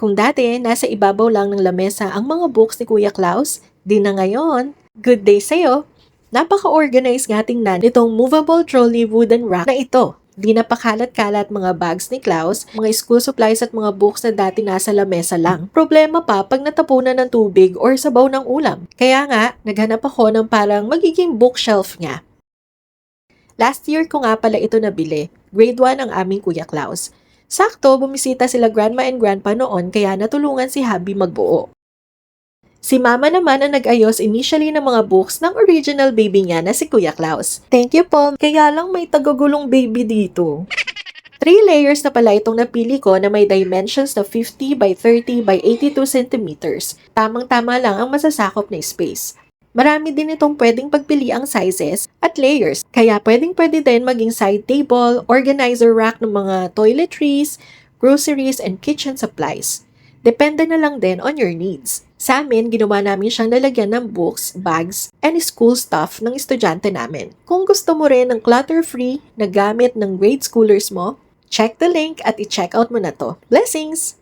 Kung dati, nasa ibabaw lang ng lamesa ang mga books ni Kuya Klaus, di na ngayon. Good day sa'yo! Napaka-organize nga tingnan nitong movable trolley wooden rack na ito. Di na pakalat-kalat mga bags ni Klaus, mga school supplies at mga books na dati nasa lamesa lang. Problema pa pag natapunan ng tubig or sabaw ng ulam. Kaya nga, naghanap ako ng parang magiging bookshelf niya. Last year ko nga pala ito nabili. Grade 1 ang aming Kuya Klaus. Sakto, bumisita sila grandma and grandpa noon kaya natulungan si Habi magbuo. Si Mama naman ang nag-ayos initially ng mga books ng original baby niya na si Kuya Klaus. Thank you po, kaya lang may tagagulong baby dito. 3 layers na pala itong napili ko na may dimensions na 50 by 30 by 82 centimeters. Tamang-tama lang ang masasakop na space. Marami din itong pwedeng pagpili ang sizes at layers, kaya pwedeng-pwede din maging side table, organizer rack ng mga toiletries, groceries, and kitchen supplies. Depende na lang din on your needs. Sa amin, ginawa namin siyang lalagyan ng books, bags, and school stuff ng estudyante namin. Kung gusto mo rin ng clutter-free na gamit ng grade schoolers mo, check the link at i-check out mo na to. Blessings!